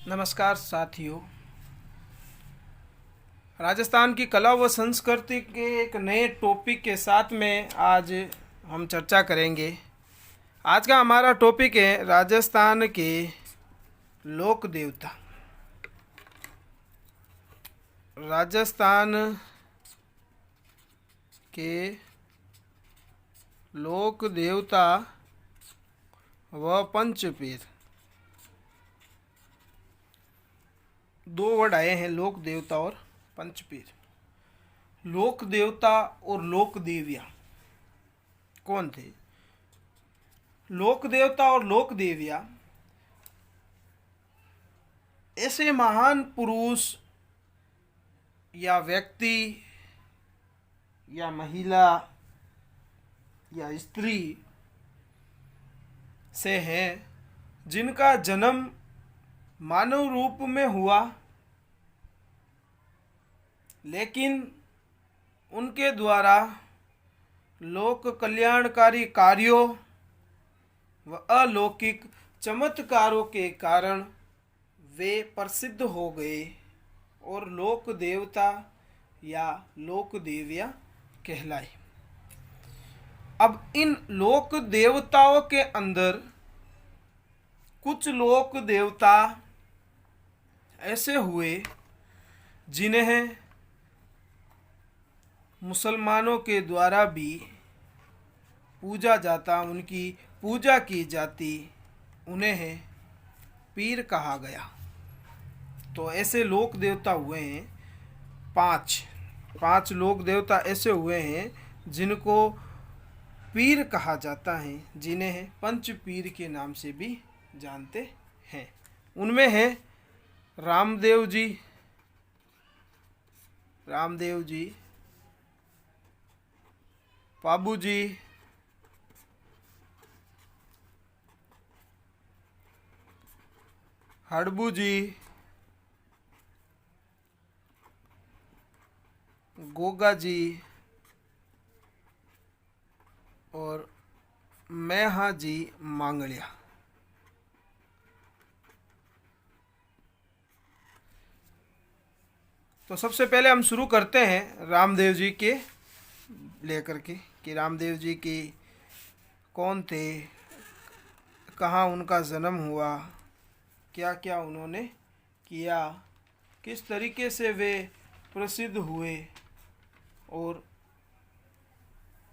नमस्कार साथियों। राजस्थान की कला व संस्कृति के एक नए टॉपिक के साथ में आज हम चर्चा करेंगे। आज का हमारा टॉपिक है राजस्थान के लोक देवता। राजस्थान के लोक देवता व पंचपीर। दो वर्ड आए हैं, लोक देवता और पंचपीर। लोक देवता और लोक देवियाँ कौन थे? लोक देवता और लोक देवियाँ ऐसे महान पुरुष या व्यक्ति या महिला या स्त्री से हैं जिनका जन्म मानव रूप में हुआ, लेकिन उनके द्वारा लोक कल्याणकारी कार्यों व अलौकिक चमत्कारों के कारण वे प्रसिद्ध हो गए और लोक देवता या लोक देवियाँ कहलाए। अब इन लोक देवताओं के अंदर कुछ लोक देवता ऐसे हुए जिन्हें मुसलमानों के द्वारा भी पूजा जाता, उनकी पूजा की जाती, उन्हें पीर कहा गया। तो ऐसे लोक देवता हुए हैं पांच लोक देवता ऐसे हुए हैं जिनको पीर कहा जाता है, जिन्हें पंच पीर के नाम से भी जानते हैं। उनमें है रामदेव जी, पाबू जी, हड़बू जी, गोगा जी और मैहा जी मांगलिया। तो सबसे पहले हम शुरू करते हैं रामदेव जी के लेकर के कि रामदेव जी की कौन थे, कहाँ उनका जन्म हुआ, क्या क्या उन्होंने किया, किस तरीके से वे प्रसिद्ध हुए और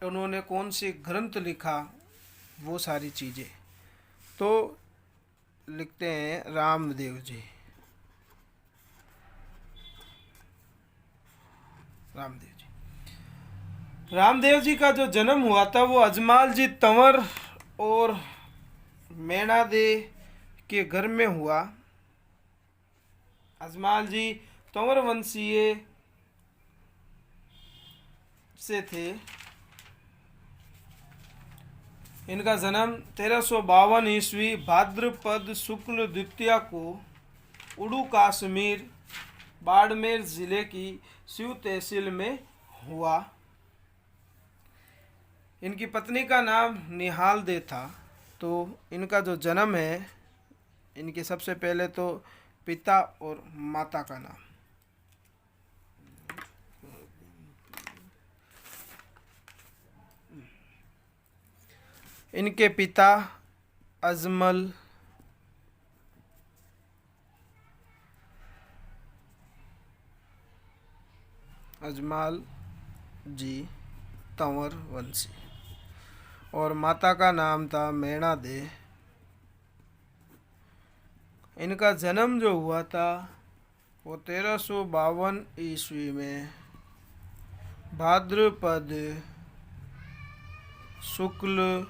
उन्होंने कौन से ग्रंथ लिखा, वो सारी चीज़ें। तो लिखते हैं रामदेव जी। रामदेव जी का जो जन्म हुआ था वो अजमाल जी तंवर और मैना दे के घर में हुआ। अजमाल जी तंवर वंशीय से थे। इनका जन्म 1352 ईस्वी भाद्रपद शुक्ल द्वितीया को उड़ू कश्मीर बाड़मेर जिले की शिव तहसील में हुआ। इनकी पत्नी का नाम निहाल दे था। तो इनका जो जन्म है, इनके सबसे पहले तो पिता और माता का नाम। इनके पिता अजमाल जी तंवर वंशी और माता का नाम था मैना दे। इनका जन्म जो हुआ था वो 1352 ईस्वी में भाद्रपद शुक्ल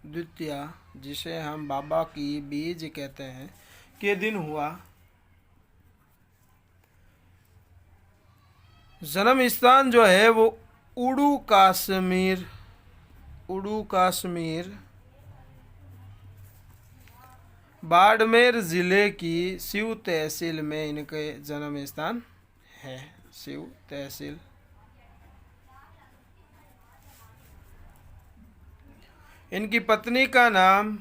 द्वितीया, जिसे हम बाबा की बीज कहते हैं, के दिन हुआ। जन्म स्थान जो है वो उड़ू कश्मीर बाड़मेर जिले की शिव तहसील में इनके जन्म स्थान है। शिव तहसील। इनकी पत्नी का नाम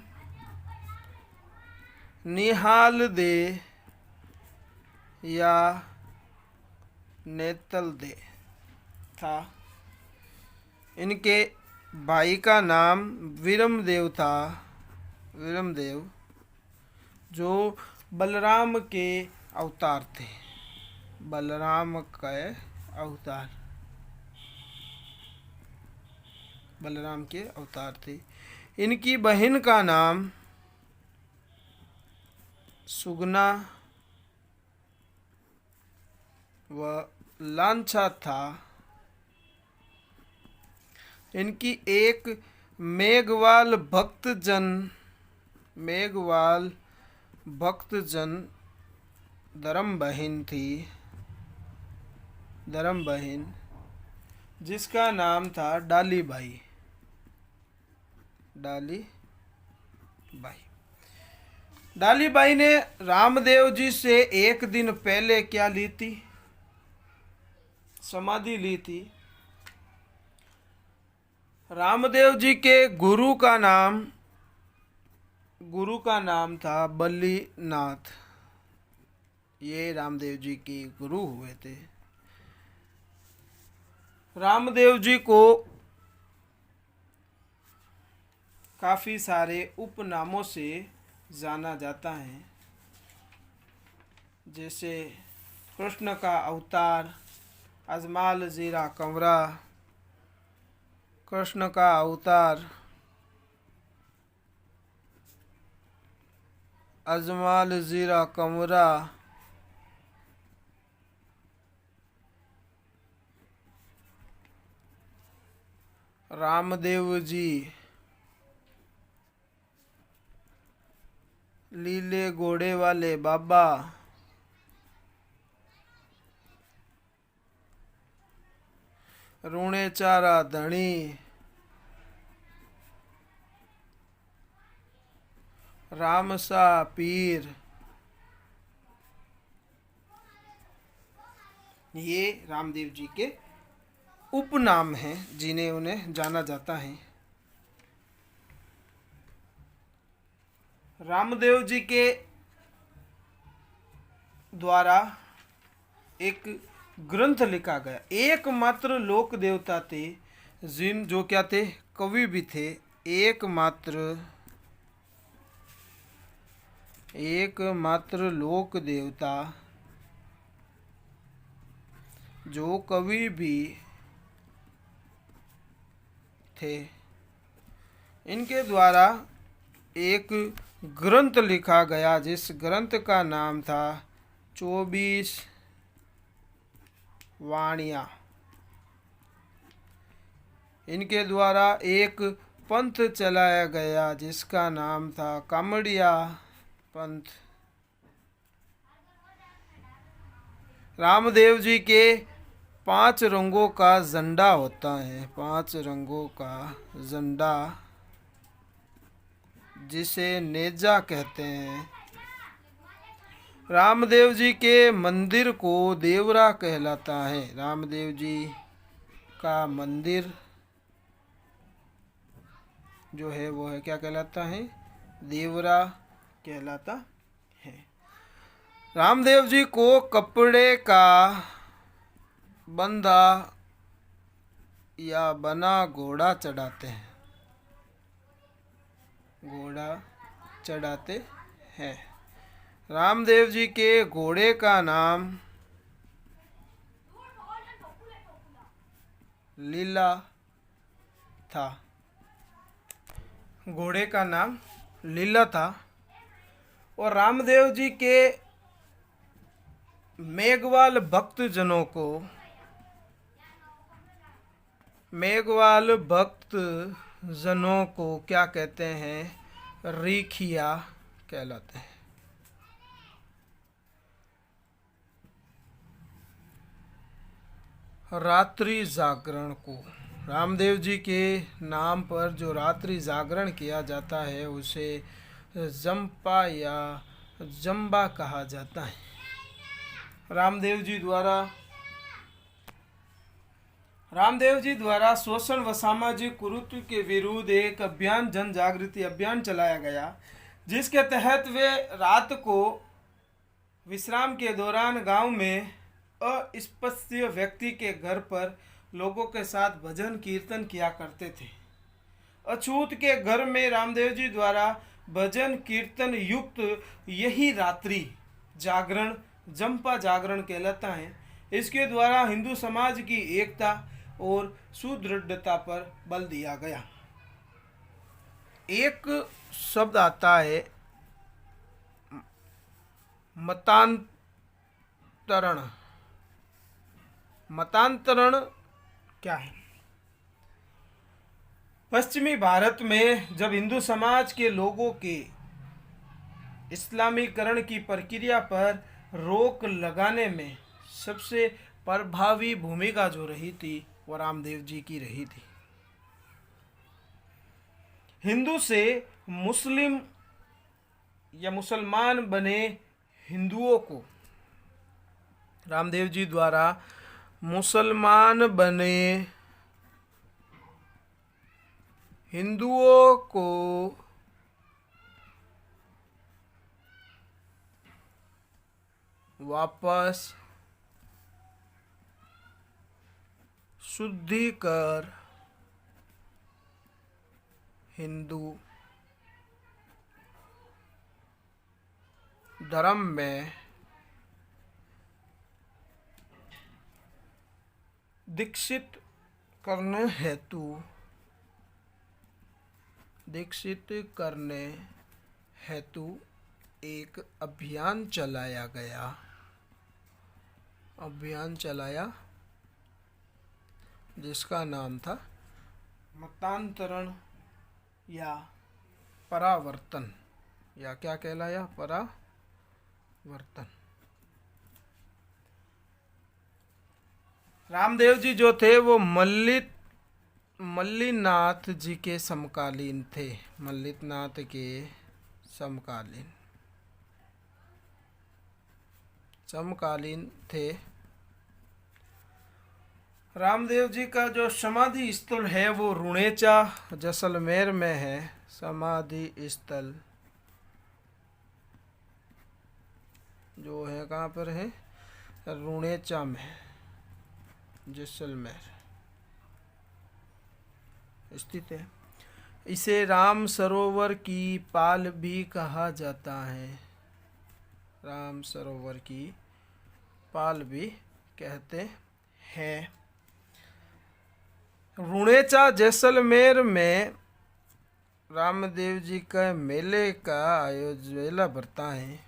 निहाल दे या नेतल दे था। इनके भाई का नाम वीरमदेव था, वीरमदेव, जो बलराम के अवतार थे, बलराम के अवतार, बलराम के अवतार थे। इनकी बहन का नाम सुगना व लांछा था। इनकी एक मेघवाल भक्तजन धर्म बहन थी, धर्म बहन, जिसका नाम था डाली बाई, डाली बाई। डाली बाई ने रामदेव जी से एक दिन पहले क्या ली थी? समाधि ली थी। रामदेव जी के गुरु का नाम था बल्लीनाथ। ये रामदेव जी के गुरु हुए थे। रामदेव जी को काफ़ी सारे उपनामों से जाना जाता है, जैसे कृष्ण का अवतार, अजमाल जीरा कंवरा, कृष्ण का अवतार, अजमाल जीरा कंवरा, रामदेव जी, लीले घोड़े वाले बाबा, रूणे चारा धनी, रामसा पीर, ये रामदेव जी के उपनाम हैं जिन्हें उन्हें जाना जाता है। रामदेव जी के द्वारा एक ग्रंथ लिखा गया। एकमात्र लोक देवता थे जो क्या थे? कवि भी थे। एकमात्र लोक देवता जो कवि भी थे। इनके द्वारा एक ग्रंथ लिखा गया, जिस ग्रंथ का नाम था 24 वाणियाँ। इनके द्वारा एक पंथ चलाया गया जिसका नाम था कामड़िया पंथ। रामदेव जी के 5 रंगों का झंडा होता है, 5 रंगों का झंडा, जिसे नेजा कहते हैं। रामदेव जी के मंदिर को देवरा कहलाता है। रामदेव जी का मंदिर जो है वो है क्या कहलाता है? देवरा कहलाता है। रामदेव जी को कपड़े का बंधा या बना घोड़ा चढ़ाते हैं, घोड़ा चढ़ाते हैं। रामदेव जी के घोड़े का नाम लीला था, घोड़े का नाम लीला था। और रामदेव जी के मेघवाल भक्तजनों को, मेघवाल भक्तजनों को क्या कहते हैं? रीखिया कहलाते हैं। रात्रि जागरण को, रामदेव जी के नाम पर जो रात्रि जागरण किया जाता है उसे जंपा या जंबा कहा जाता है। रामदेव जी द्वारा शोषण व सामाजिक कुरीति के विरुद्ध एक अभियान, जन जागृति अभियान चलाया गया, जिसके तहत वे रात को विश्राम के दौरान गांव में अस्पृश्य व्यक्ति के घर पर लोगों के साथ भजन कीर्तन किया करते थे। अछूत के घर में रामदेव जी द्वारा भजन कीर्तन युक्त यही रात्रि जागरण जंपा जागरण कहलाता है। इसके द्वारा हिंदू समाज की एकता और सुदृढ़ता पर बल दिया गया। एक शब्द आता है मतांतरण। मतांतरण क्या है? पश्चिमी भारत में जब हिंदू समाज के लोगों के इस्लामीकरण की प्रक्रिया पर रोक लगाने में सबसे प्रभावी भूमिका जो रही थी वो रामदेव जी की रही थी। हिंदू से मुस्लिम या मुसलमान बने हिंदुओं को रामदेव जी द्वारा मुसलमान बने हिंदुओं को वापस शुद्धि कर हिंदू धर्म में दीक्षित करने हेतु एक अभियान चलाया जिसका नाम था मतांतरण या परावर्तन, या क्या कहलाया? परावर्तन। रामदेव जी जो थे वो मल्लीनाथ जी के समकालीन थे। मल्लीनाथ के समकालीन थे। रामदेव जी का जो समाधि स्थल है वो रुणेचा जैसलमेर में है। समाधि स्थल जो है कहाँ पर है? रुणेचा में, जैसलमेर स्थित है। इसे राम सरोवर की पाल भी कहा जाता है। राम सरोवर की पाल भी कहते हैं। रुणेचा जैसलमेर में रामदेव जी का मेले का मेला भरता है।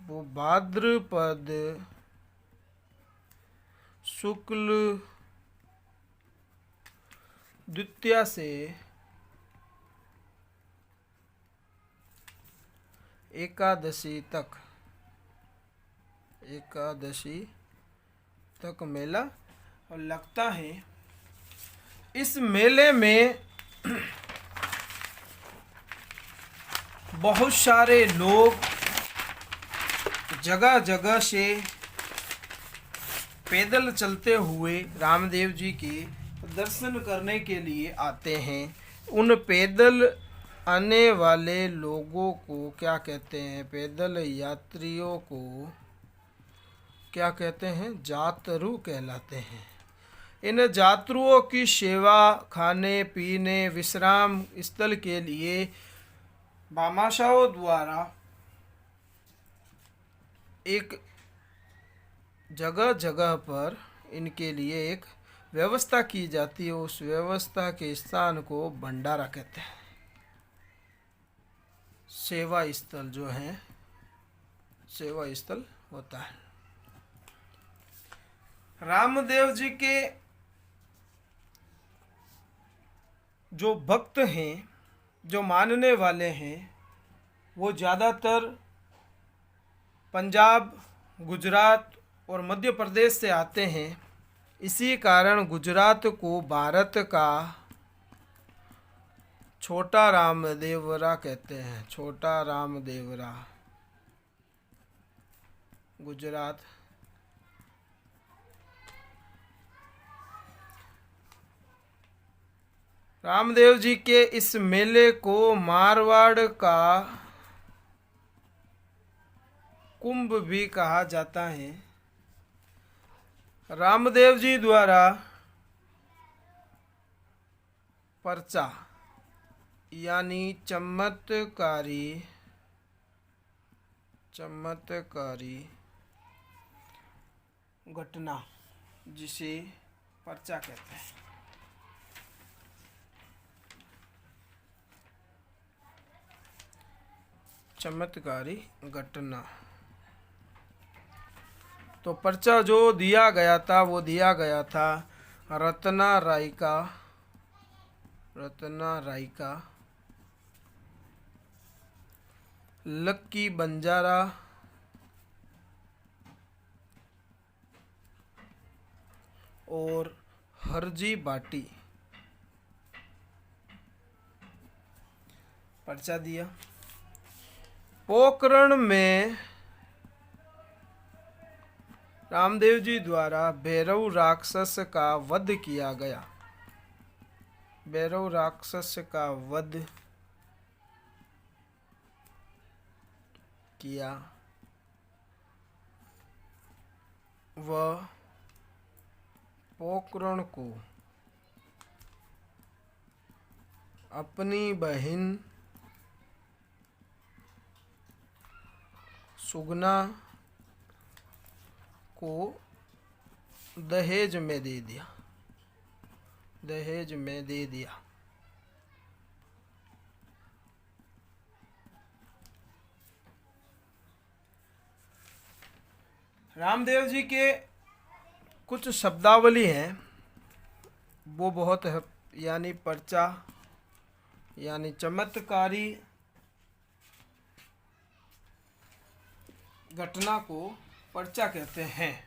वो भाद्रपद शुक्ल द्वितीया से एकादशी तक मेला और लगता है। इस मेले में बहुत सारे लोग जगह जगह से पैदल चलते हुए रामदेव जी के दर्शन करने के लिए आते हैं। उन पैदल आने वाले लोगों को क्या कहते हैं? पैदल यात्रियों को क्या कहते हैं? जातरू कहलाते हैं। इन जातरुओं की सेवा, खाने पीने, विश्राम स्थल के लिए भामाशाहों द्वारा एक जगह जगह पर इनके लिए एक व्यवस्था की जाती है। उस व्यवस्था के स्थान को भंडारा कहते हैं। सेवा स्थल जो है, सेवा स्थल होता है। रामदेव जी के जो भक्त हैं, जो मानने वाले हैं, वो ज़्यादातर पंजाब, गुजरात और मध्य प्रदेश से आते हैं। इसी कारण गुजरात को भारत का छोटा रामदेवरा कहते हैं। छोटा रामदेवरा गुजरात। रामदेव जी के इस मेले को मारवाड़ का कुंभ भी कहा जाता है। रामदेव जी द्वारा पर्चा यानी चमत्कारी घटना जिसे पर्चा कहते हैं। चमत्कारी घटना। तो पर्चा जो दिया गया था वो दिया गया था रत्ना राय का लक्की बंजारा और हरजी बाटी पर्चा दिया। पोकरण में रामदेव जी द्वारा भैरव राक्षस का वध किया गया। भैरव राक्षस का वध किया। वह पोकरण को अपनी बहन सुगना को दहेज में दे दिया। रामदेव जी के कुछ शब्दावली हैं, वो बहुत है, यानी पर्चा यानी चमत्कारी घटना को पर्चा कहते हैं।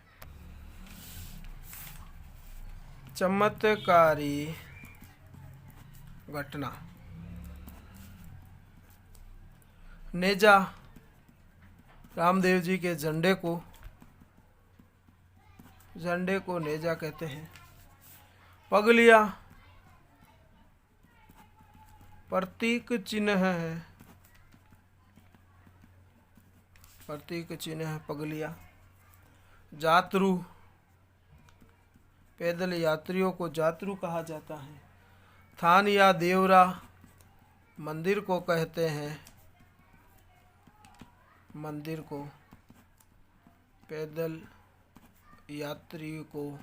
चमत्कारी घटना। नेजा, रामदेव जी के झंडे को नेजा कहते हैं। पगलिया प्रतीक चिन्ह है, पगलिया। जातरू, पैदल यात्रियों को जातरू कहा जाता है। थान या देवरा मंदिर को कहते हैं, मंदिर को। पैदल यात्री को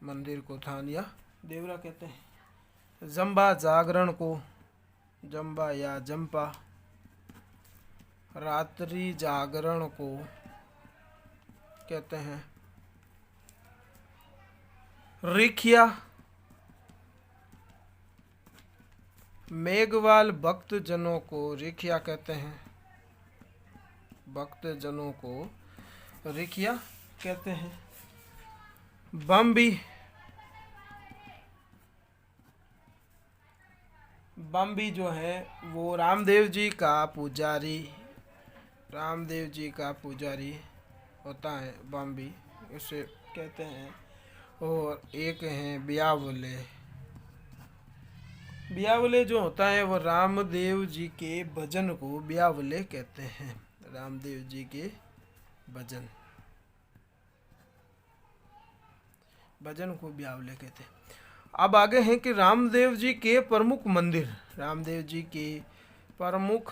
मंदिर को थान या देवरा कहते हैं। जंबा जागरण को जंबा या जंपा, रात्रि जागरण को कहते हैं। रिखिया, मेघवाल भक्त जनों को रिखिया कहते हैं। भक्त जनों को रिखिया कहते हैं। बम्बी जो है वो रामदेव जी का पुजारी होता है, बम्बी उसे कहते हैं। और एक हैं ब्यावले जो होता है वो रामदेव जी के भजन को ब्यावले कहते हैं। रामदेव जी के भजन को ब्यावले कहते हैं। अब आगे हैं कि रामदेव जी के प्रमुख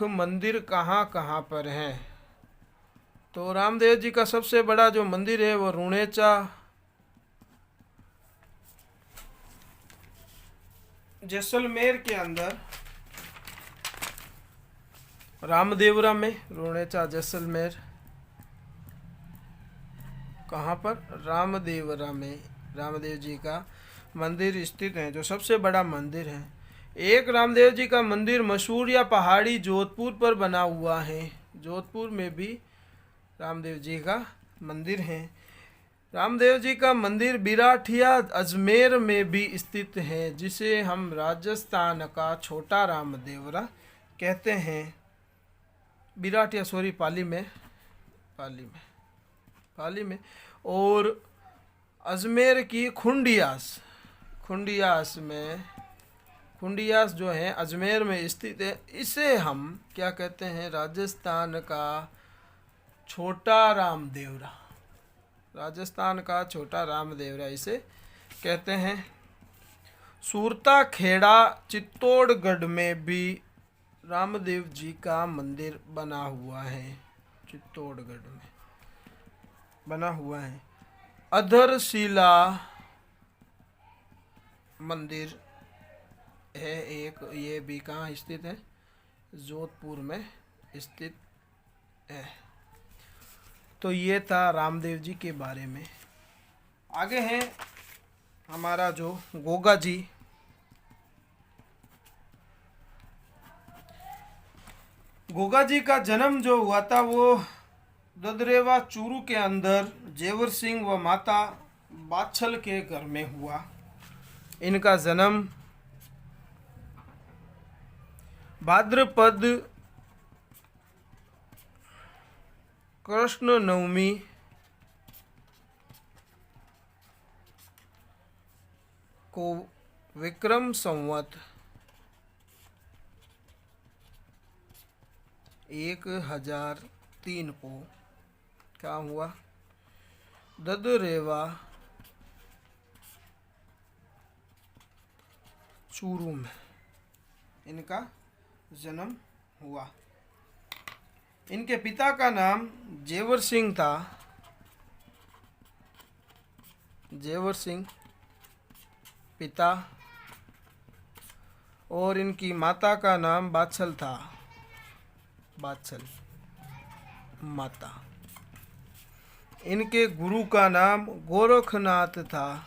मंदिर कहाँ कहाँ पर हैं। तो रामदेव जी का सबसे बड़ा जो मंदिर है वो रुणेचा जैसलमेर के अंदर, रामदेवरा में, रुणेचा जैसलमेर। कहाँ पर? रामदेवरा में रामदेव जी का मंदिर स्थित है, जो सबसे बड़ा मंदिर है। एक रामदेव जी का मंदिर मशहूर या पहाड़ी जोधपुर पर बना हुआ है। जोधपुर में भी रामदेव जी का मंदिर है। रामदेव जी का मंदिर बिराठिया अजमेर में भी स्थित है, जिसे हम राजस्थान का छोटा रामदेवरा कहते हैं। बिराठिया पाली में। और अजमेर की खुंडियास खुंडियास जो है अजमेर में स्थित है। इसे हम क्या कहते हैं? राजस्थान का छोटा रामदेवरा। राजस्थान का छोटा रामदेवरा इसे कहते हैं। सूरता खेड़ा चित्तौड़गढ़ में भी रामदेव जी का मंदिर बना हुआ है। चित्तौड़गढ़ में बना हुआ है। अधरशिला मंदिर है एक, ये भी कहाँ स्थित है? जोधपुर में स्थित है। तो ये था रामदेव जी के बारे में। आगे है हमारा जो गोगा जी। गोगा जी का जन्म जो हुआ था वो ददरेवा चूरू के अंदर जेवर सिंह व माता बाछल के घर में हुआ। इनका जन्म भाद्रपद कृष्ण नवमी को विक्रम संवत 1003 को क्या हुआ? ददरेवा चूरू में इनका जन्म हुआ। इनके पिता का नाम जेवर सिंह था। जेवर सिंह पिता, और इनकी माता का नाम बाछल था। बाछल माता। इनके गुरु का नाम गोरखनाथ था।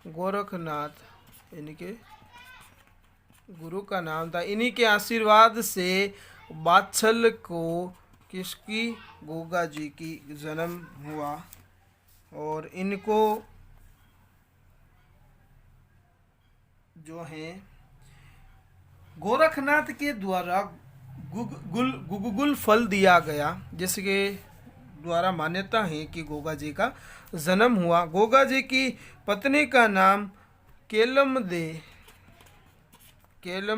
गोरखनाथ इनके गुरु का नाम था। इन्हीं के आशीर्वाद से बाछल को किसकी? गोगा जी की जन्म हुआ। और इनको जो है गोरखनाथ के द्वारा गुगुल फल दिया गया, जिसके द्वारा मान्यता है कि गोगा जी का जन्म हुआ। गोगा जी की पत्नी का नाम केलम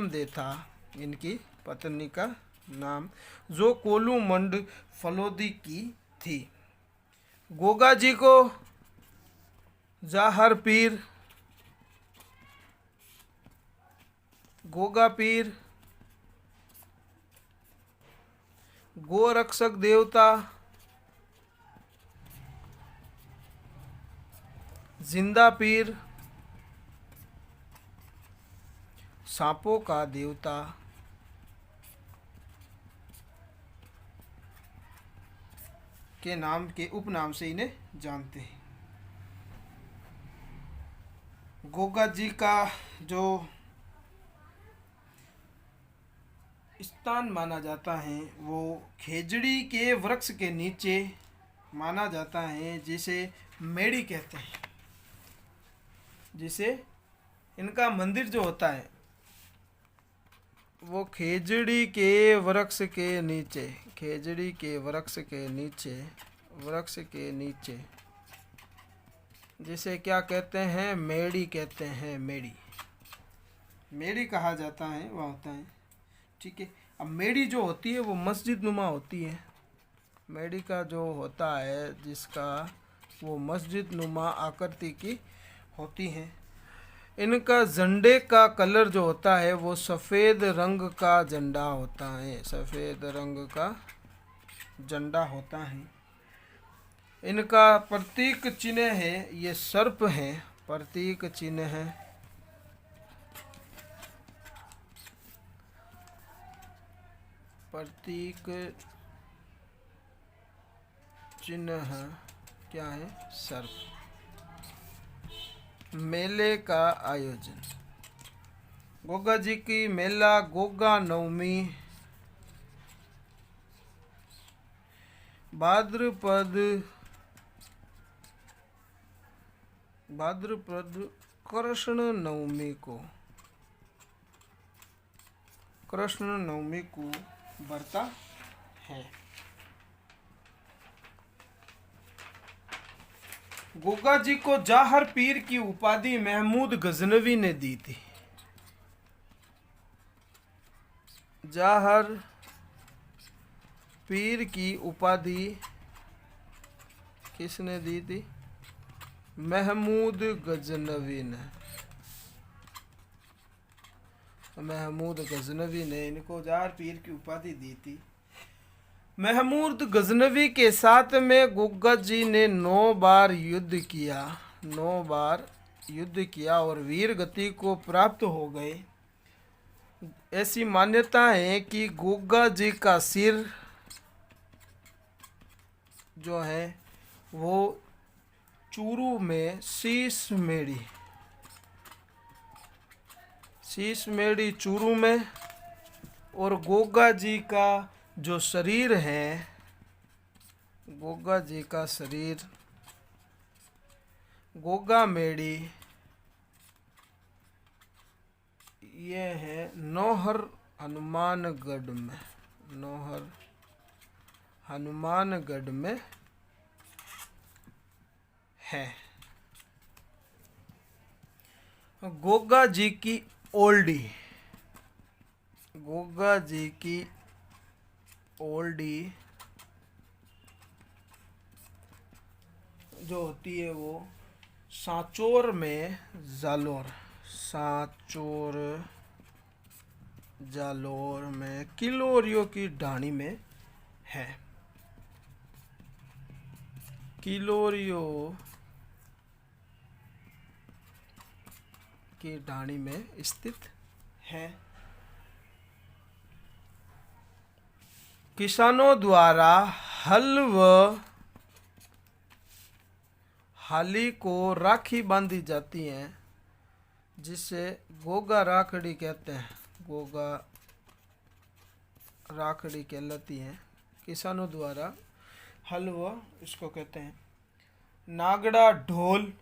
दे था। इनकी पत्नी का नाम, जो कोलू मंड फलोदी की थी। गोगा जी को जाहर पीर, गोगा पीर, गोरक्षक देवता, जिंदा पीर, सांपों का देवता के नाम के उपनाम से इन्हें जानते हैं। गोगा जी का जो स्थान माना जाता है वो खेजड़ी के वृक्ष के नीचे माना जाता है, जिसे मेड़ी कहते हैं। जिसे इनका मंदिर जो होता है वो खेजड़ी के वृक्ष के नीचे, खेजड़ी के वृक्ष के नीचे जिसे क्या कहते हैं? मेड़ी कहते हैं। मेड़ी कहा जाता है, वह होता है। ठीक है। अब मेड़ी जो होती है वो मस्जिद नुमा होती है। मेड़ी का जो होता है जिसका, वो मस्जिद नुमा आकृति की होती है। इनका झंडे का कलर जो होता है वो सफ़ेद रंग का झंडा होता है। सफ़ेद रंग का झंडा होता है। इनका प्रतीक चिन्ह है, ये सर्प है। प्रतीक चिन्ह है। प्रतीक चिन्ह क्या है? सर्प। मेले का आयोजन। गोगा जी की मेला गोगा नवमी भाद्रपद कृष्ण नवमी को बरता है। गोगा जी को जाहर पीर की उपाधि महमूद गजनवी ने दी थी। जाहर पीर की उपाधि किसने दी थी? महमूद गजनवी ने। महमूद गजनवी ने इनको जाहर पीर की उपाधि दी थी। महमूद गजनवी के साथ में गुग्गा जी ने 9 बार युद्ध किया। 9 बार युद्ध किया और वीर गति को प्राप्त हो गए। ऐसी मान्यता है कि गुग्गा जी का सिर जो है वो चूरू में शीश मेड़ी चूरू में, और गोगा जी का जो शरीर है, गोगा जी का शरीर गोगा मेड़ी ये है नौहर हनुमानगढ़ में। नौहर हनुमानगढ़ में है। गोगा जी की ओल्डी, गोगा जी की ओल्डी जो होती है वो सांचौर में जालोर, सांचौर जालोर में किलोरियो की ढाणी में है। किलोरियो की ढाणी में स्थित है। किसानों द्वारा हल व हाली को राखी बांधी जाती है, जिसे गोगा राखड़ी कहते हैं। गोगा राखड़ी कहलाती है। किसानों द्वारा हल व इसको कहते हैं। नागड़ा ढोल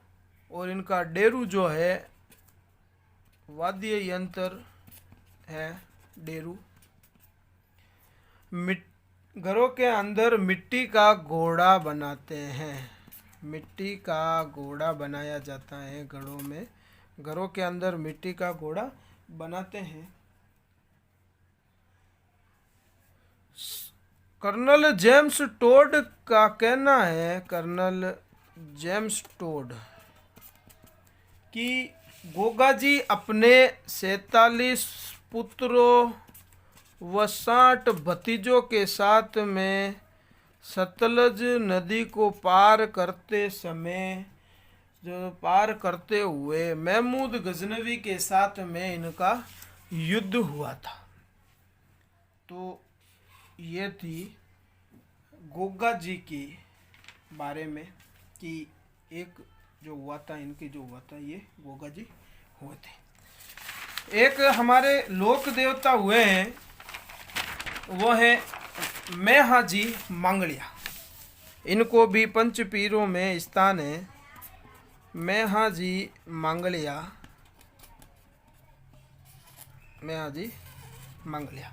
और इनका डेरू जो है वाद्य यंत्र है। डेरू घरों के अंदर मिट्टी का घोड़ा बनाते हैं। मिट्टी का घोड़ा बनाया जाता है घरों में। घरों के अंदर मिट्टी का घोड़ा बनाते हैं। कर्नल जेम्स टोड का कहना है, कर्नल जेम्स टोड, कि गोगा जी अपने 47 पुत्रों व 60 भतीजों के साथ में सतलज नदी को पार करते समय, जो पार करते हुए महमूद गजनवी के साथ में इनका युद्ध हुआ था। तो ये थी गोगा जी के बारे में कि एक जो हुआ था, इनकी जो हुआ था, ये गोगा जी हुए थे। एक हमारे लोक देवता हुए हैं, वो है मेहाजी मांगलिया। इनको भी पंच पीरों में स्थान है। मेहाजी मांगलिया, मेहाजी मांगलिया,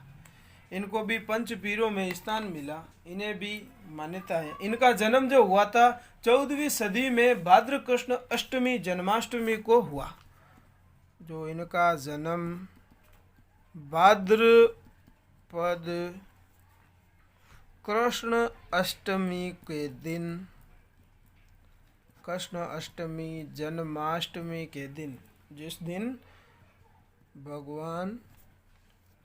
इनको भी पंच पीरों में स्थान मिला। इन्हें भी मान्यता है। इनका जन्म जो हुआ था 14वीं सदी में भाद्र कृष्ण अष्टमी जन्माष्टमी को हुआ। जो इनका जन्म भाद्रपद कृष्ण अष्टमी के दिन, कृष्ण अष्टमी जन्माष्टमी के दिन, जिस दिन भगवान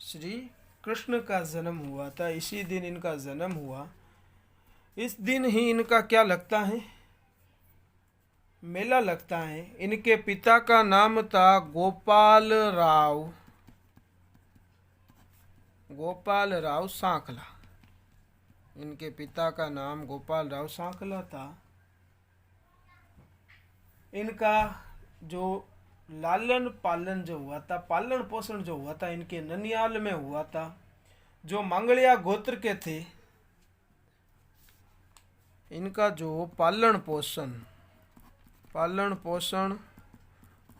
श्री कृष्ण का जन्म हुआ था, इसी दिन इनका जन्म हुआ। इस दिन ही इनका क्या लगता है? मेला लगता है। इनके पिता का नाम था गोपाल राव, गोपाल राव सांखला। इनके पिता का नाम गोपाल राव सांखला था। इनका जो लालन पालन जो हुआ था, पालन पोषण जो हुआ था, इनके ननियाल में हुआ था। जो मांगलिया गोत्र के थे, इनका जो पालन पोषण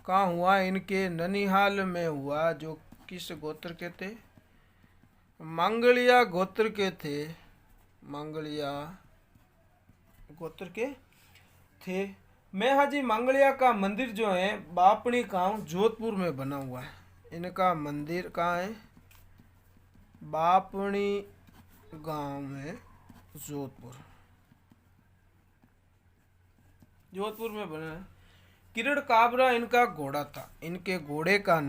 कहाँ हुआ? इनके ननिहाल में हुआ। जो किस गोत्र के थे? मांगलिया गोत्र के थे। मांगलिया गोत्र के थे। मेहाजी मांगलिया का मंदिर जो है बापणी गांव जोधपुर में बना हुआ है। इनका मंदिर कहाँ है? बापणी गांव है जोधपुर, जोधपुर में बना है। किरण काबरा इनका घोड़ा था। इनके घोड़े का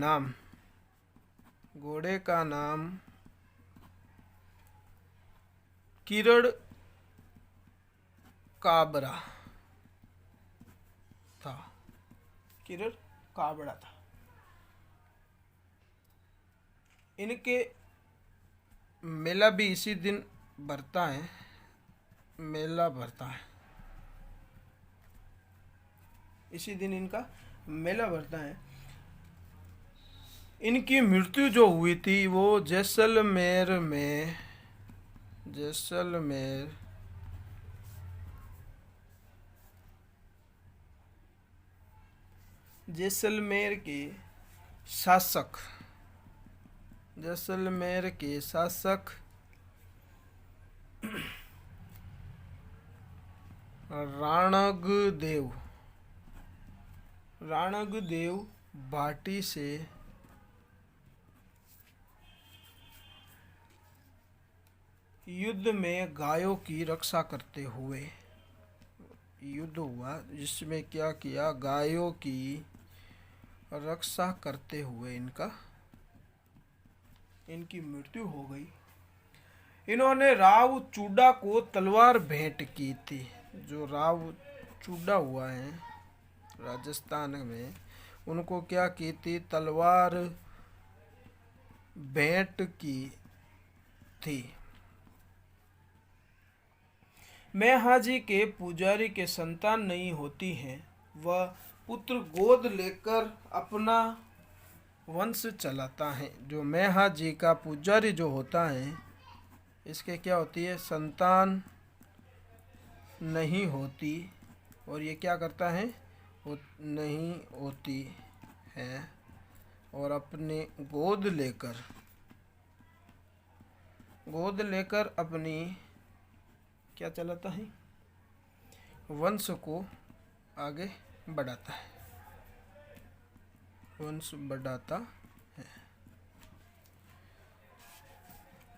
नाम किरण काबरा था। किरण काबरा था। इनके मेला भी इसी दिन भरता है। मेला भरता है इसी दिन इनका मेला भरता है। इनकी मृत्यु जो हुई थी वो जैसलमेर के शासक राणगदेव भाटी से युद्ध में गायों की रक्षा करते हुए युद्ध हुआ, जिसमें क्या किया, गायों की रक्षा करते हुए इनकी मृत्यु हो गई। इन्होंने राव चूडा को तलवार भेंट की थी। जो राव चूडा हुआ है राजस्थान में, उनको क्या की थी, तलवार भेंट की थी। मेहाजी के पुजारी के संतान नहीं होती हैं, वह पुत्र गोद लेकर अपना वंश चलाता है। जो मेहाजी का पुजारी जो होता है, इसके क्या होती है, संतान नहीं होती, और ये क्या करता है, नहीं होती है, और अपने गोद लेकर अपनी क्या चलाता है, वंश को आगे बढ़ाता है, वंश बढ़ाता है।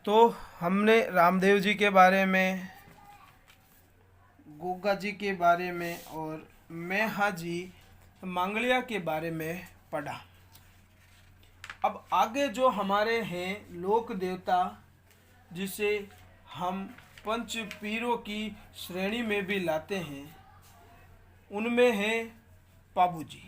तो हमने रामदेव जी के बारे में, गोगा जी के बारे में और मेहाजी मांगलिया के बारे में पढ़ा। अब आगे जो हमारे हैं लोक देवता, जिसे हम पंच पीरों की श्रेणी में भी लाते हैं, उनमें है पाबूजी।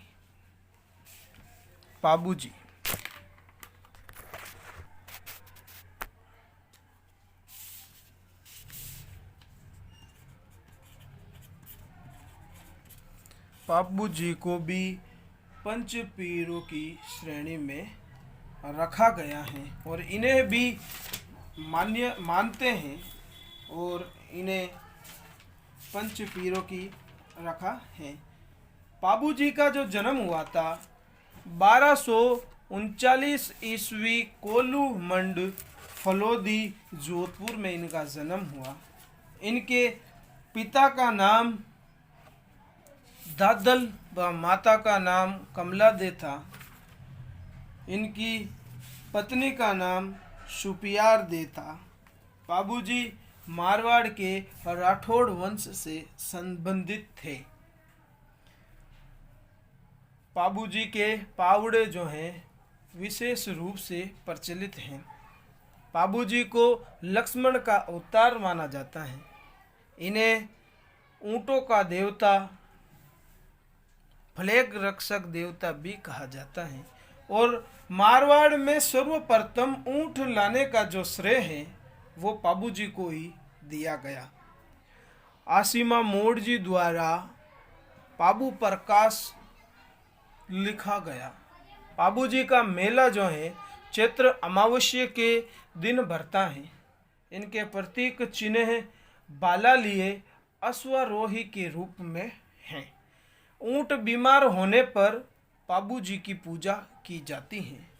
पाबूजी को भी पंच पीरों की श्रेणी में रखा गया है, और इन्हें भी मानते हैं, और इन्हें पंच पीरों की रखा है। पाबूजी का जो जन्म हुआ था 1239 ईस्वी कोल्लू मंड फलोदी जोधपुर में इनका जन्म हुआ। इनके पिता का नाम दादल व माता का नाम कमला दे था। इनकी पत्नी का नाम सुपियार दे था। पाबूजी मारवाड़ के राठौड़ वंश से संबंधित थे। पाबूजी के पावड़े जो हैं विशेष रूप से प्रचलित हैं। पाबूजी को लक्ष्मण का अवतार माना जाता है। इन्हें ऊंटों का देवता, फ्लेग रक्षक देवता भी कहा जाता है, और मारवाड़ में सर्वप्रथम ऊंट लाने का जो श्रेय है वो पाबूजी को ही दिया गया। आसीमा मोड़जी द्वारा पाबू प्रकाश लिखा गया। पाबूजी का मेला जो है चैत्र अमावस्या के दिन भरता है। इनके प्रतीक चिन्ह बाला लिए अश्वारोही के रूप में हैं। ऊंट बीमार होने पर पाबूजी की पूजा की जाती है।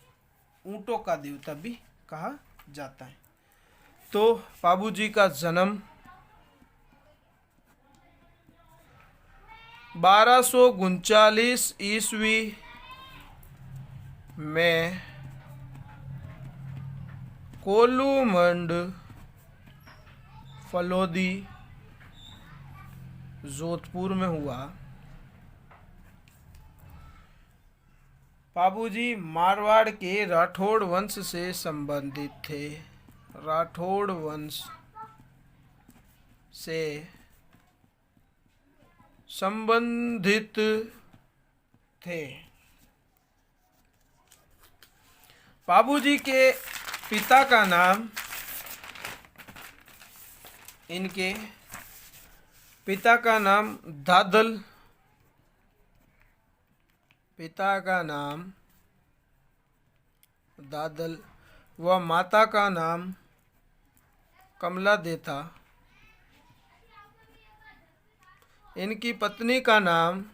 ऊंटों का देवता भी कहा जाता है। तो पाबूजी का जन्म 1239 ईस्वी में कोलूमंड फलोदी जोधपुर में हुआ। बाबूजी मारवाड़ के राठौड़ वंश से संबंधित थे। राठौड़ वंश से संबंधित थे। बाबूजी के पिता का नाम, इनके पिता का नाम दादल, पिता का नाम दादल व माता का नाम कमला दे था। इनकी पत्नी का नाम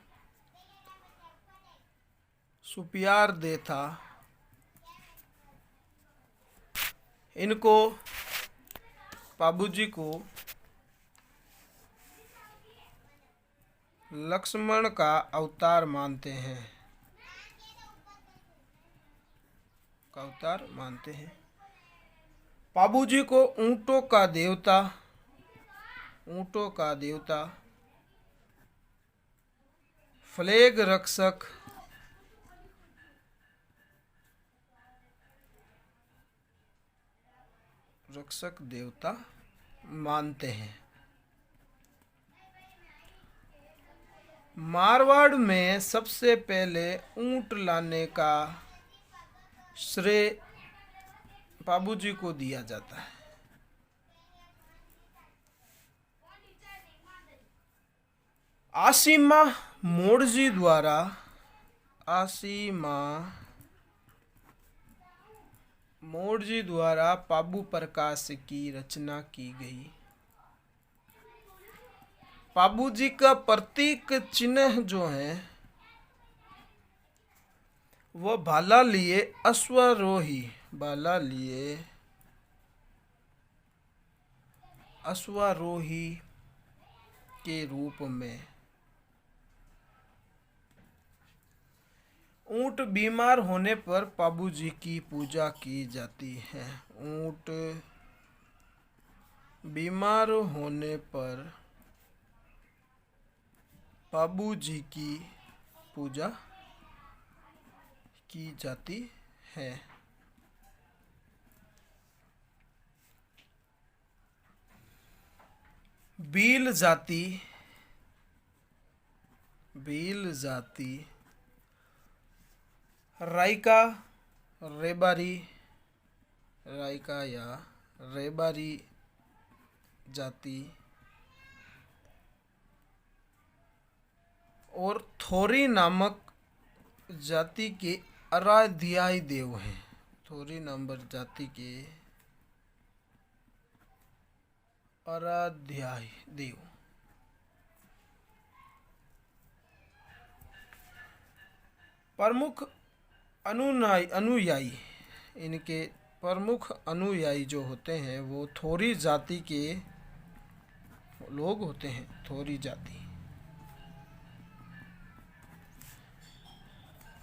सुपियार दे था। इनको बाबूजी को लक्ष्मण का अवतार मानते हैं, बाबूजी को ऊंटों का देवता, फ्लेग रक्षक देवता मानते हैं। मारवाड़ में सबसे पहले ऊंट लाने का श्रेय बाबूजी को दिया जाता है। आसीमा मोड़जी द्वारा पाबू प्रकाश की रचना की गई। बाबूजी का प्रतीक चिन्ह जो है वह भाला लिए अश्वारोही के रूप में। ऊंट बीमार होने पर बाबूजी की पूजा की जाती है। ऊंट बीमार होने पर बाबूजी की पूजा की जाती है। भील जाति रायका या रेबारी जाति और थोरी नामक जाति के आराध्याय देव हैं। थोरी नामक जाति के आराध्याय देव। प्रमुख अनुयायी, इनके प्रमुख अनुयायी जो होते हैं वो थोरी जाति के लोग होते हैं। थोरी जाति।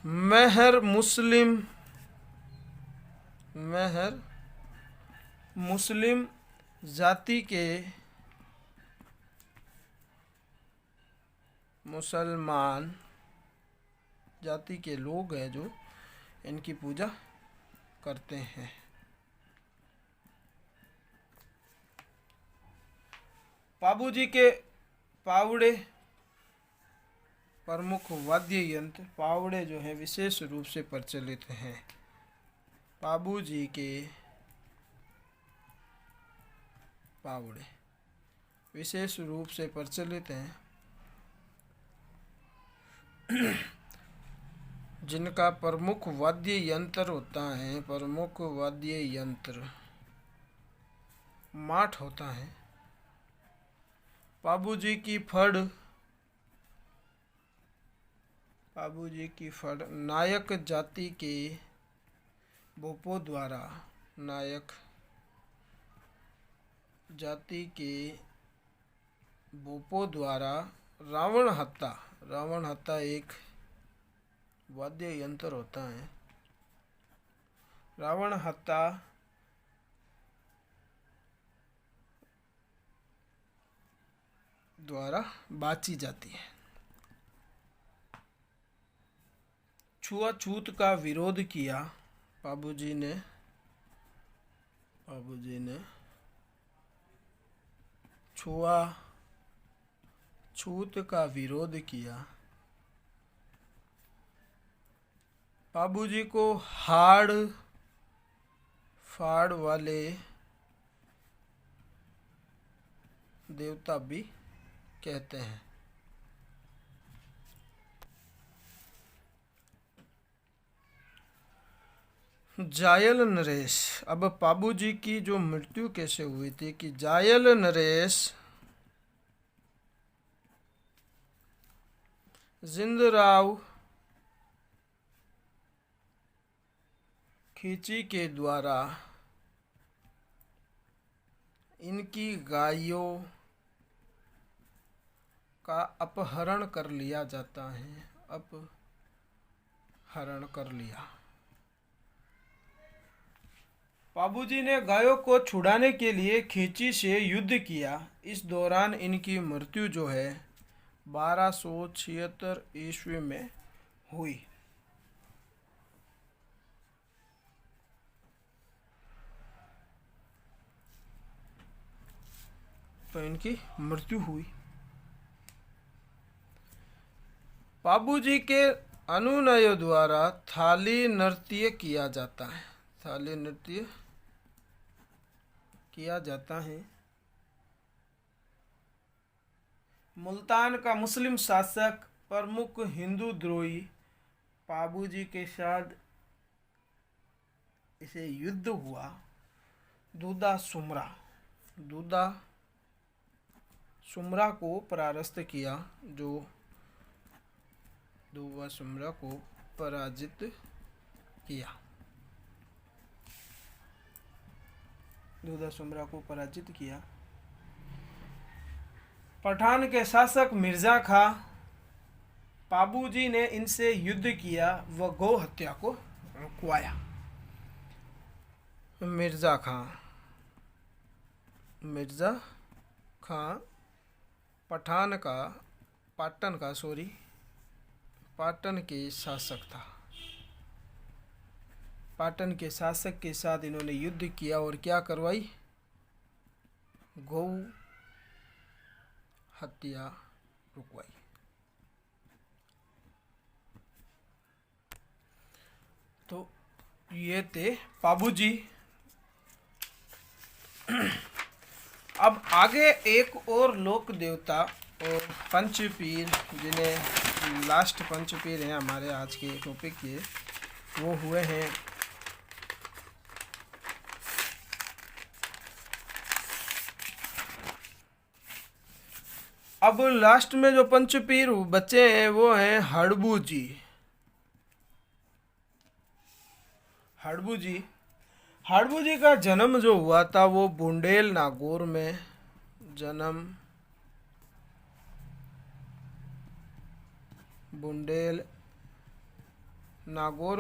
मेहर मुस्लिम जाति के मुसलमान जाति के लोग हैं जो इनकी पूजा करते हैं। बाबूजी के पावड़े, प्रमुख वाद्य यंत्र पावड़े जो है विशेष रूप से प्रचलित हैं। बाबूजी के पावड़े विशेष रूप से प्रचलित हैं, जिनका प्रमुख वाद्य यंत्र होता है, प्रमुख वाद्य यंत्र माठ होता है। बाबूजी की फड़ नायक जाति के भोपों द्वारा, नायक जाति के भोपों द्वारा रावण हत्ता एक वाद्य यंत्र होता है। रावण हत्ता द्वारा बाँची जाती है। छुआछूत का विरोध किया। बाबूजी ने छुआछूत का विरोध किया। बाबूजी को हाड़ फाड़ वाले देवता भी कहते हैं। जायल नरेश। अब बाबूजी की जो मृत्यु कैसे हुई थी कि जायल नरेश जिंदराव खींची के द्वारा इनकी गायों का अपहरण कर लिया जाता है। अपहरण कर लिया। बाबूजी ने गायों को छुड़ाने के लिए खींची से युद्ध किया। इस दौरान इनकी मृत्यु जो है 1276 ईस्वी में हुई। तो इनकी मृत्यु हुई। बाबूजी के अनुयायियों द्वारा थाली नृत्य किया जाता है। थाली नृत्य किया जाता है। मुल्तान का मुस्लिम शासक प्रमुख हिंदू द्रोही बाबूजी के साथ इसे युद्ध हुआ। दूधा सुमरा को परास्त किया। जो दूधा सुमरा को पराजित किया। दूधा सुमरा को पराजित किया। पठान के शासक मिर्जा खां बाबूजी ने इनसे युद्ध किया व गौ हत्या को रुकवाया। मिर्जा खां पाटन के शासक था। पाटन के शासक के साथ इन्होंने युद्ध किया और क्या करवाई? गौ हत्या रुकवाई। तो ये थे बाबूजी। अब आगे एक और लोक देवता और पंचपीर, जिन्हें लास्ट पंचपीर हैं हमारे आज के टॉपिक के, वो हुए हैं अब लास्ट में जो पंचपीर बचे हैं वो हैं हड़बू जी का जन्म जो हुआ था वो बुंडेल नागौर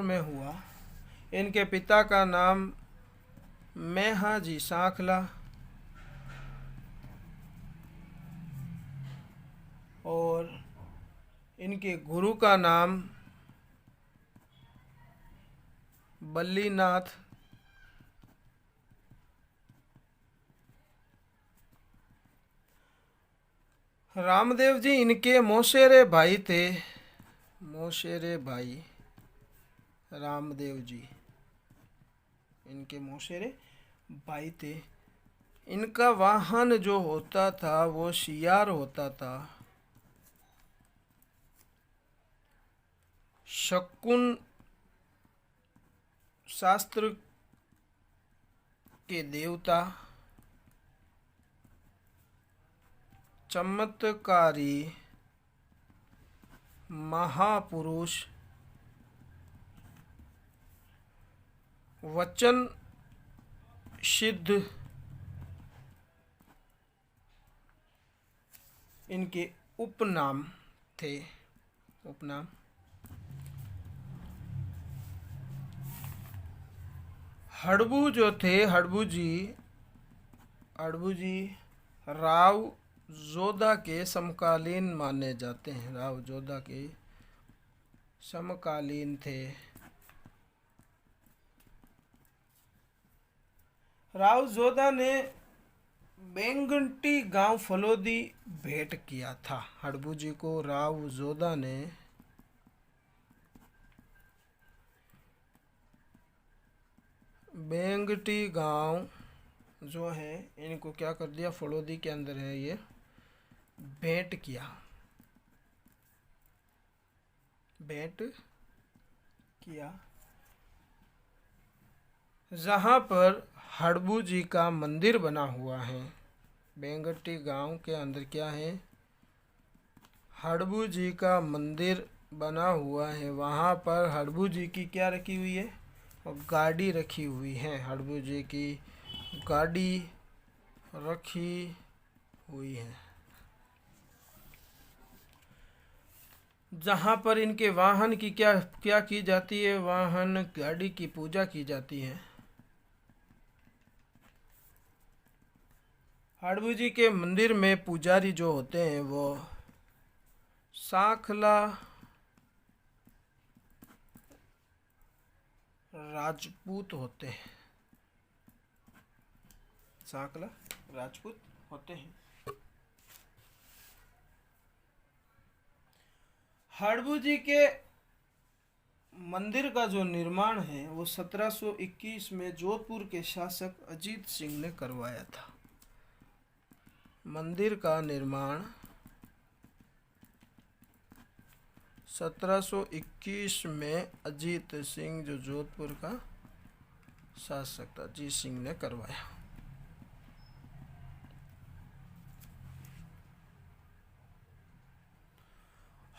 में हुआ। इनके पिता का नाम मेहाजी सांखला और इनके गुरु का नाम बल्लीनाथ। रामदेव जी इनके मौसेरे भाई थे। रामदेव जी इनके मौसेरे भाई थे। इनका वाहन जो होता था वो सियार होता था। शकुन शास्त्र के देवता, चमत्कारी महापुरुष, वचन सिद्ध, इनके उपनाम थे। हड़बू जो थे, हड़बू जी राव जोधा के समकालीन माने जाते हैं। राव जोधा के समकालीन थे। राव जोधा ने बेंगटी गांव फलोदी भेंट किया था। हड़बू जी को राव जोधा ने बेंगटी गांव जो है इनको क्या कर दिया, फलोदी के अंदर है ये, भेंट किया, भेंट किया, जहाँ पर हड़बू जी का मंदिर बना हुआ है। बेंगटी गांव के अंदर क्या है, हड़बू जी का मंदिर बना हुआ है। वहाँ पर हड़बू जी की क्या रखी हुई है, गाड़ी रखी हुई है। हड़बू जी की गाड़ी रखी हुई है, जहाँ पर इनके वाहन की क्या क्या की जाती है, वाहन गाड़ी की पूजा की जाती है। हड़बू जी के मंदिर में पुजारी जो होते हैं वो सांखला राजपूत होते हैं। सांखला राजपूत होते हैं। हड़बू जी के मंदिर का जो निर्माण है वो 1721 में जोधपुर के शासक अजीत सिंह ने करवाया था। मंदिर का निर्माण 1721 में अजीत सिंह, जो जोधपुर का शासक था, अजीत सिंह ने करवाया।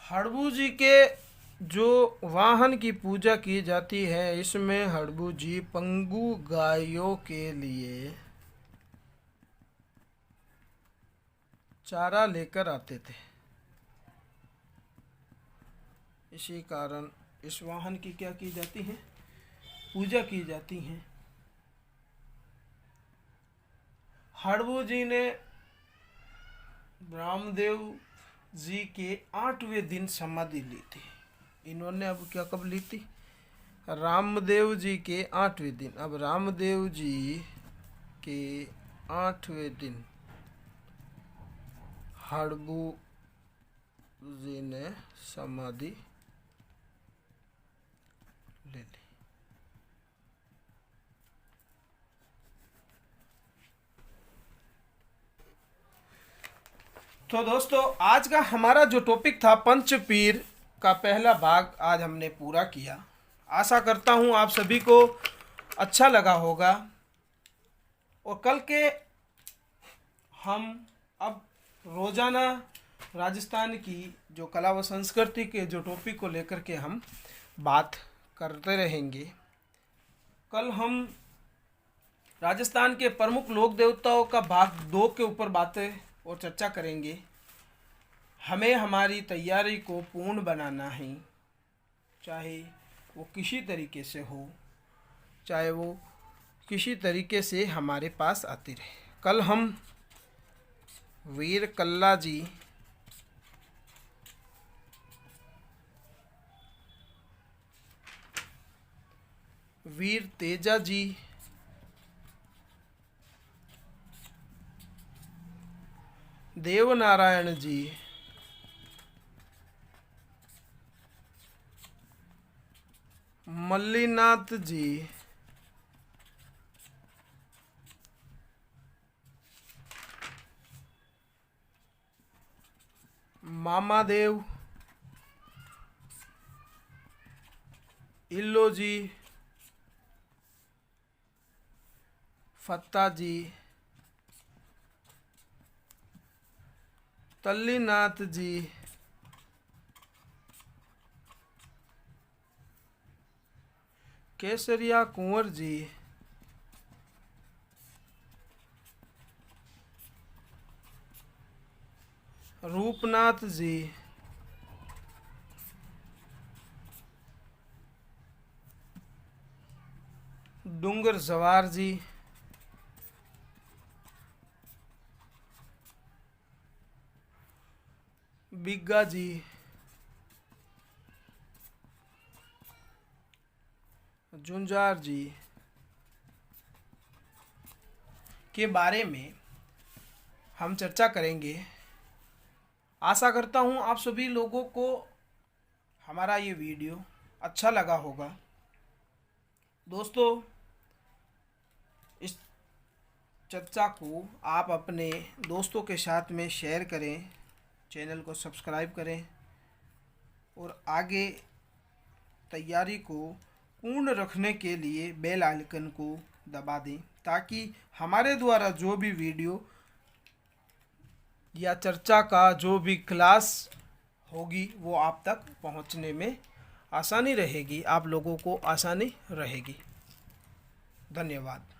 हड़बू जी के जो वाहन की पूजा की जाती है, इसमें हड़बू जी पंगु गायों के लिए चारा लेकर आते थे। इसी कारण इस वाहन की क्या की जाती है, पूजा की जाती है। हड़बू जी ने रामदेव जी के 8वें दिन समाधि ली थी। इन्होंने अब क्या कब ली थी, रामदेव जी के 8वें दिन। अब रामदेव जी के 8वें दिन हड़बू जी ने समाधि ले ली। तो दोस्तों, आज का हमारा जो टॉपिक था पंचपीर का पहला भाग आज हमने पूरा किया। आशा करता हूँ आप सभी को अच्छा लगा होगा। और कल के हम अब रोज़ाना राजस्थान की जो कला व संस्कृति के जो टॉपिक को लेकर के हम बात करते रहेंगे। कल हम राजस्थान के प्रमुख लोक देवताओं का भाग 2 के ऊपर बातें और चर्चा करेंगे। हमें हमारी तैयारी को पूर्ण बनाना है, चाहे वो किसी तरीके से हो, चाहे वो किसी तरीके से हमारे पास आती रहे। कल हम वीर कल्ला जी, वीर तेजा जी, देवनारायण जी, मल्लीनाथ जी, मामादेव, इल्लो जी, फत्ता जी, तल्लीनाथ जी, केसरिया कुंवर जी, रूपनाथ जी, डूंगर जवार जी, बिग्गा जी, जुंजार जी के बारे में हम चर्चा करेंगे। आशा करता हूँ आप सभी लोगों को हमारा ये वीडियो अच्छा लगा होगा। दोस्तों, इस चर्चा को आप अपने दोस्तों के साथ में शेयर करें, चैनल को सब्सक्राइब करें और आगे तैयारी को पूर्ण रखने के लिए बेल आइकन को दबा दें, ताकि हमारे द्वारा जो भी वीडियो या चर्चा का जो भी क्लास होगी वो आप तक पहुंचने में आसानी रहेगी, आप लोगों को आसानी रहेगी। धन्यवाद।